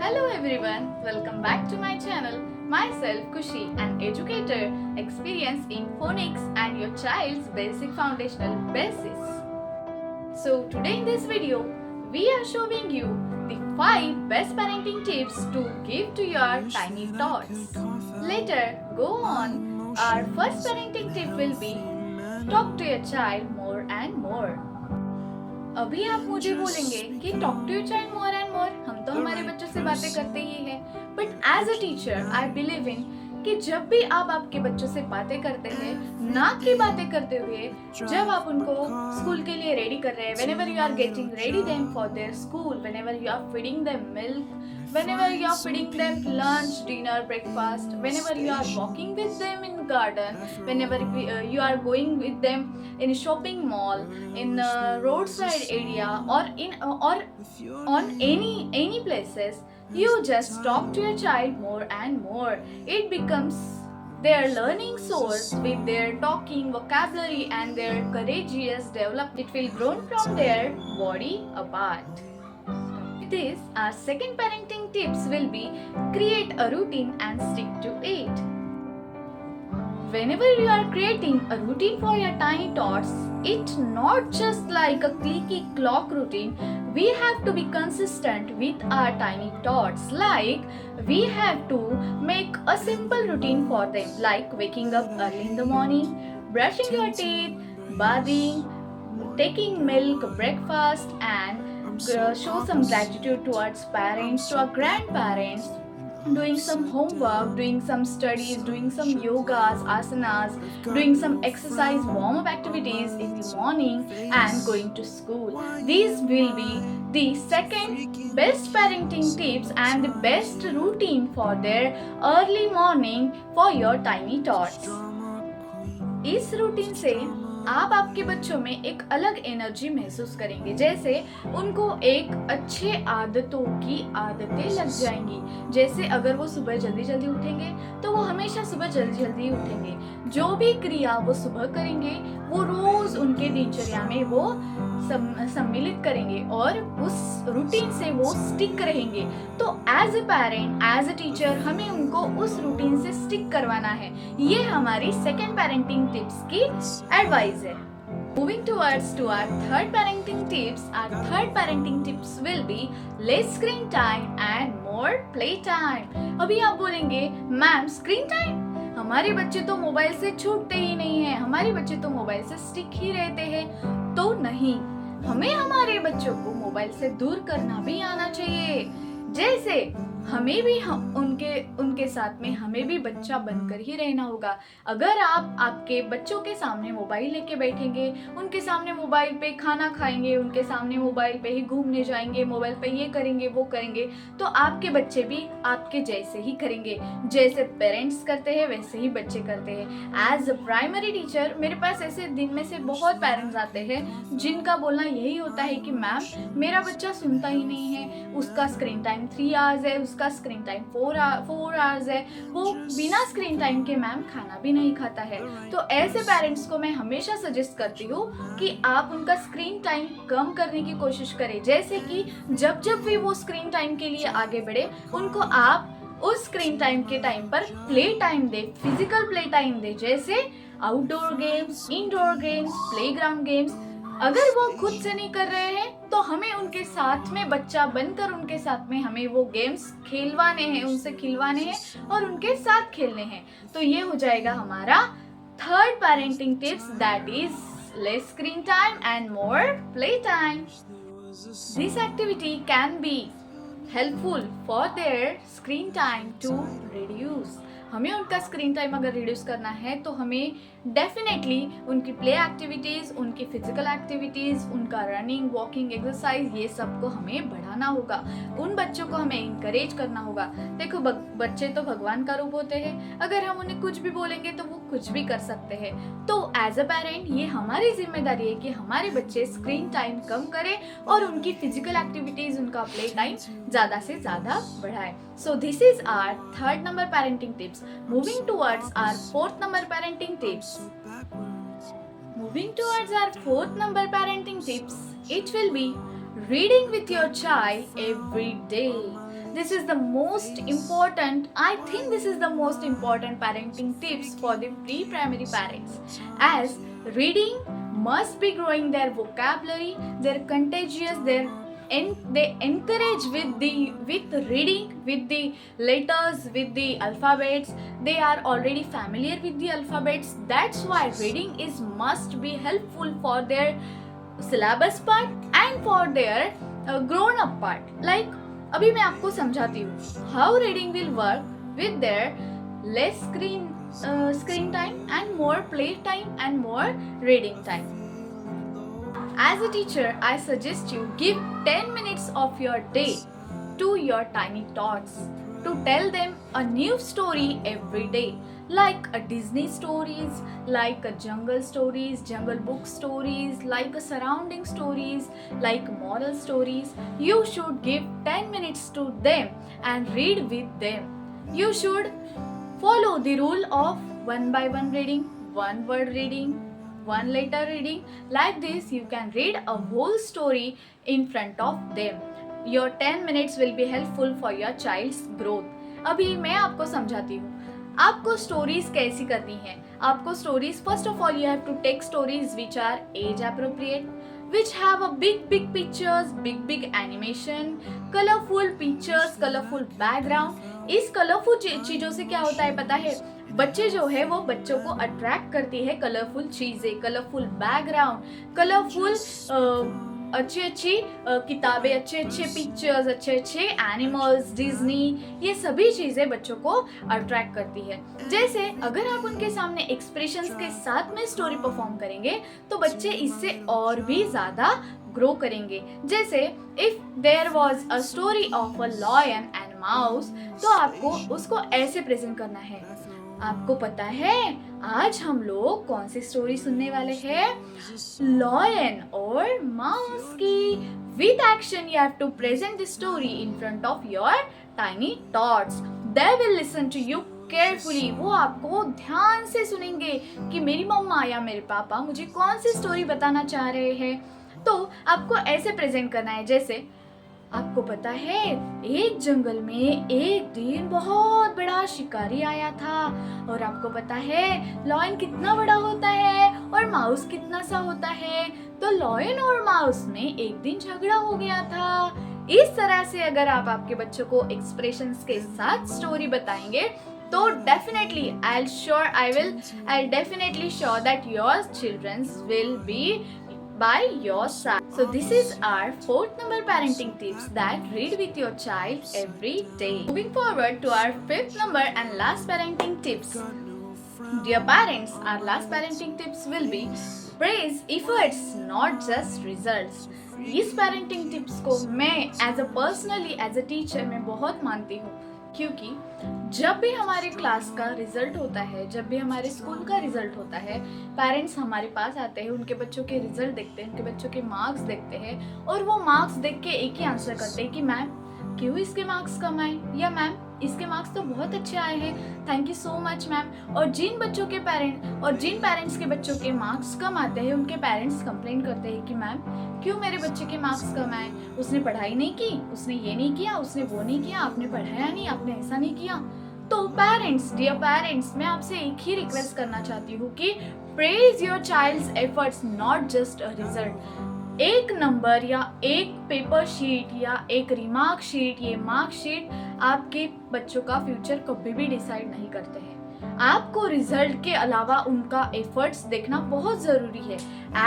Hello everyone, welcome back to my channel. Myself Kushi, an educator, experienced in phonics and your child's basic foundational basis. So today in this video, we are showing you the 5 best parenting tips to give to your tiny tots. Later, go on. Our first parenting tip will be talk to your child more and more. अभी आप मुझे बोलेंगे कि talk to your child more and more, हम तो हमारे बच्चों से बातें करते ही हैं, but as a teacher I believe in कि जब भी आप आपके बच्चों से बातें करते हैं, ना की बातें करते हुए जब आप उनको स्कूल के लिए रेडी कर रहे हैं, whenever you are getting ready them for their school, whenever you are feeding them milk, whenever you are feeding them lunch, dinner, breakfast, whenever you are walking with them in garden, whenever you are going with them in shopping mall, in roadside area, or on any places, you just talk to your child more and more. It becomes their learning source. With their talking, vocabulary and their courageous development, it will grow from their body apart. With this, our second parenting tips will be create a routine and stick to it. Whenever you are creating a routine for your tiny tots, it's not just like a clicky clock routine. We have to be consistent with our tiny tots. Like, we have to make a simple routine for them, like waking up early in the morning, brushing your teeth, bathing, taking milk, breakfast, and show some gratitude towards parents, to our grandparents, doing some homework, doing some studies, doing some yogas, asanas, doing some exercise warm-up activities in the morning, and going to school. These will be the second best parenting tips and the best routine for their early morning for your tiny tots. इस routine से आप आपके बच्चों में एक अलग energy महसूस करेंगे, जैसे उनको एक अच्छे आदतों की आदतें लग जाएंगी। जैसे अगर वो सुबह जल्दी जल्दी उठेंगे तो वो हमेशा सुबह जल्दी जल्दी उठेंगे। जो भी क्रिया वो सुबह करेंगे वो रोज उनके दिनचर्या में वो सम्मिलित करेंगे और उस रूटीन से वो स्टिक रहेंगे। तो as a parent, as a teacher, हमें उनको उस रूटीन से स्टिक करवाना है। ये हमारी सेकेंड पेरेंटिंग टिप्स की एडवाइस है। Moving towards to our third parenting tips, our third parenting tips will be less screen time and more play time. अभी आप बोलेंगे मैम स्क्रीन टाइम, हमारे बच्चे तो मोबाइल से छूटते ही नहीं है, हमारे बच्चे तो मोबाइल से स्टिक ही रहते हैं। तो नहीं, हमें हमारे बच्चों को मोबाइल से दूर करना भी आना चाहिए। जैसे हमें भी उनके साथ में हमें भी बच्चा बनकर ही रहना होगा। अगर आप आपके बच्चों के सामने मोबाइल लेके बैठेंगे, उनके सामने मोबाइल पे खाना खाएंगे, उनके सामने मोबाइल पे ही घूमने जाएंगे, मोबाइल पे ये करेंगे वो करेंगे, तो आपके बच्चे भी आपके जैसे ही करेंगे। जैसे पेरेंट्स करते हैं वैसे ही बच्चे करते हैं। एज अ प्राइमरी टीचर मेरे पास ऐसे दिन में से बहुत पेरेंट्स आते हैं जिनका बोलना यही होता है कि मैम मेरा बच्चा सुनता ही नहीं है, उसका स्क्रीन टाइम 3 आवर्स है, उसका स्क्रीन टाइम 4 आवर्स है, वो बिना स्क्रीन टाइम के मैम खाना भी नहीं खाता है। तो ऐसे पेरेंट्स को मैं हमेशा सजेस्ट करती हूँ कि आप उनका स्क्रीन टाइम कम करने की कोशिश करें। जैसे कि जब भी वो स्क्रीन टाइम के लिए आगे बढ़े, उनको आप उस स्क्रीन टाइम के टाइम पर प्ले टाइम दे, फिजिकल प्ले टाइम दे, जैसे outdoor games, indoor games, playground games. अगर वो खुद से नहीं कर रहे हैं तो हमें उनके साथ में बच्चा बनकर उनके साथ में हमें वो गेम्स खेलवाने हैं, उनसे खिलवाने हैं और उनके साथ खेलने हैं। तो ये हो जाएगा हमारा third parenting tips, that is less screen time and more play time. This activity can be helpful for their screen time to reduce. हमें उनका स्क्रीन टाइम अगर रिड्यूस करना है तो हमें डेफिनेटली उनकी प्ले एक्टिविटीज़, उनकी फिजिकल एक्टिविटीज़, उनका रनिंग, वॉकिंग, एक्सरसाइज, ये सब को हमें बढ़ाना होगा। उन बच्चों को हमें इंकरेज करना होगा। देखो बच्चे तो भगवान का रूप होते हैं, अगर हम उन्हें कुछ भी बोलेंगे तो वो कुछ भी कर सकते हैं। तो एज अ पेरेंट ये हमारी जिम्मेदारी है कि हमारे बच्चे स्क्रीन टाइम कम करें और उनकी फिजिकल एक्टिविटीज़, उनका प्ले टाइम ज़्यादा से ज़्यादा बढ़ाएं। So this is our third number parenting tips. Moving towards our fourth number parenting tips. Moving towards our fourth number parenting tips, it will be reading with your child every day. This is the most important, I think this is the most important parenting tips for the pre-primary parents, as reading must be growing their vocabulary, their contagious, they encourage with reading, with the letters, with the alphabets. They are already familiar with the alphabets. That's why reading is must be helpful for their syllabus part and for their grown up part. Like अभी मैं आपको समझाती हूँ how reading will work with their less screen time and more play time and more reading time. As a teacher, I suggest you give 10 minutes of your day to your tiny tots to tell them a new story every day, like a Disney stories, like a jungle stories, jungle book stories, like a surrounding stories, like moral stories. You should give 10 minutes to them and read with them. You should follow the rule of one by one reading, one word reading, one letter reading. Like this, you can read a whole story in front of them. Your 10 minutes will be helpful for your child's growth. अभी मैं आपको समझाती हूँ आपको stories कैसी करनी है. आपको stories, first of all you have to take stories which are age appropriate, which have a big pictures, big animation, colorful pictures, colorful background. इस कलरफुल चीजों से क्या होता है पता है, बच्चे जो है वो बच्चों को अट्रैक्ट करती है कलरफुल चीजें, कलरफुल बैकग्राउंड, कलरफुल अच्छी किताबें, अच्छे पिक्चर्स, अच्छे एनिमल्स, डिज्नी, ये सभी चीजें बच्चों को अट्रैक्ट करती है. जैसे अगर आप उनके सामने एक्सप्रेशंस के साथ में स्टोरी परफॉर्म करेंगे तो बच्चे इससे और भी ज्यादा ग्रो करेंगे. जैसे if there was a story of a lion and mouse, तो आपको उसको ऐसे प्रेजेंट करना है. आपको पता है आज हम लोग कौन सी स्टोरी सुनने वाले हैं? लॉयन और माउस की. With action you have to present the story in front of your tiny tots. They will listen to you carefully. वो आपको ध्यान से सुनेंगे कि मेरी मम्मा या मेरे पापा मुझे कौन सी स्टोरी बताना चाह रहे हैं. तो आपको ऐसे प्रेजेंट करना है. जैसे आपको पता है एक जंगल में एक दिन बहुत बड़ा शिकारी आया था, और आपको पता है लॉयन कितना बड़ा होता है और माउस कितना सा होता है. तो लॉयन और माउस में एक दिन झगड़ा हो गया था. इस तरह से अगर आप आपके बच्चों को एक्सप्रेशंस के साथ स्टोरी बताएंगे तो definitely I'll definitely sure that your children will be by your side. So this is our 4th number parenting tips, that read with your child every day. Moving forward to our 5th number and last parenting tips. Dear parents, our last parenting tips will be praise efforts, not just results. इस parenting tips को मैं personally as a teacher मैं बहुत मानती हूँ, क्योंकि जब भी हमारे क्लास का रिजल्ट होता है, जब भी हमारे स्कूल का रिजल्ट होता है, पेरेंट्स हमारे पास आते हैं, उनके बच्चों के रिजल्ट देखते हैं, उनके बच्चों के मार्क्स देखते हैं, और वो मार्क्स देख के एक ही आंसर करते हैं कि मैम क्यों इसके मार्क्स कम आए, या मैम इसके मार्क्स तो बहुत अच्छे आए हैं, thank you so much ma'am. और जिन पेरेंट्स के बच्चों के मार्क्स कम आते हैं, उनके पेरेंट्स कंप्लेन करते हैं कि मैम क्यों मेरे बच्चे के मार्क्स कम आए, उसने पढ़ाई नहीं की, उसने ये नहीं किया, उसने वो नहीं किया, आपने पढ़ाया नहीं, आपने ऐसा नहीं किया. तो पेरेंट्स, डियर पेरेंट्स, मैं आपसे एक ही रिक्वेस्ट करना चाहती हूँ कि praise your child's efforts, not just a result. एक नंबर या एक पेपर शीट या एक रिमार्क शीट, ये मार्क शीट आपके बच्चों का फ्यूचर कभी भी डिसाइड नहीं करते हैं. आपको रिजल्ट के अलावा उनका एफर्ट्स देखना बहुत जरूरी है.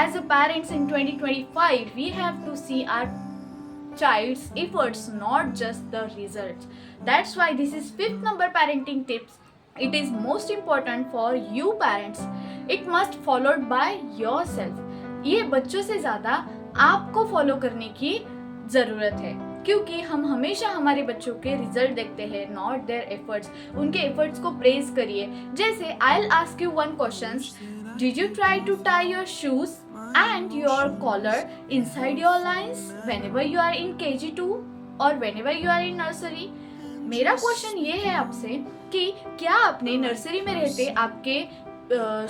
As a parents in 2025 we have to see our child's efforts, not just the results. That's why this is 5th number parenting tips. It is most important for you parents. It must followed by yourself. ये बच्चों से ज़्यादा आपको follow करने की ज़रूरत है, क्योंकि हम हमेशा हमारे बच्चों के रिजल्ट देखते हैं, नॉट देयर एफर्ट्स. उनके एफर्ट्स को प्रेज करिए. जैसे I'll ask you one question. Did you try to tie your shoes and your collar inside your lines whenever you are in KG2 or whenever you are in nursery? मेरा question ये है आपसे कि क्या आपने nursery में रहते आपके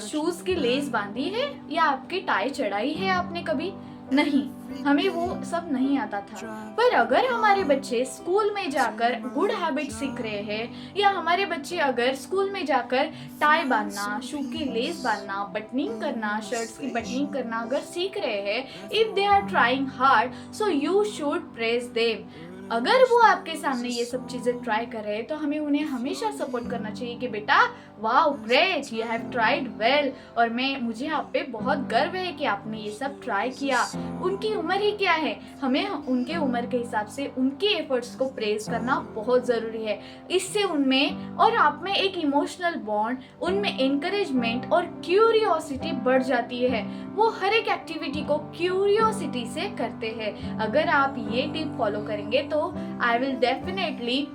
शूज की लेस बांधी है या आपकी टाई चढ़ाई है आपने कभी? नहीं, हमें वो सब नहीं आता था। पर अगर हमारे बच्चे स्कूल में जाकर गुड हैबिट सीख रहे हैं, या हमारे बच्चे अगर स्कूल में जाकर टाई बांधना, शू की लेस बांधना, बटनिंग करना, शर्ट्स की बटनिंग करना अगर सीख रहे हैं, if they are trying hard, so you should praise them. अगर वो आपके सामने ये सब चीजें ट्राई कर रहे हैं, तो हमें उन्हें हमेशा सपोर्ट करना चाहिए कि बेटा wow great, you have tried well, और मुझे आप पे बहुत गर्व है कि आपने ये सब ट्राई किया। उनकी उम्र ही क्या है, हमें उनके उम्र के हिसाब से उनके एफर्ट्स को प्रेज करना बहुत ज़रूरी है। इससे उनमें और आप में एक इमोशनल बॉन्ड, उनमें एनकरेजमेंट और क्यूरियोसिटी बढ़ जाती है। वो हर एक एक्टिविटी को क्यूरियोसिटी से करते हैं। अगर आप ये टिप फॉलो करेंगे तो I will definitely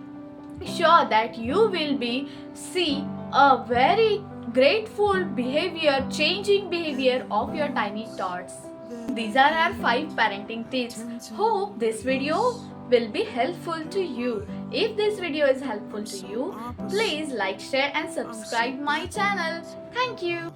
sure that you will be see a very grateful behavior, changing behavior of your tiny tots. These are our 5 parenting tips. Hope this video will be helpful to you. If this video is helpful to you, please like, share and subscribe my channel. Thank you.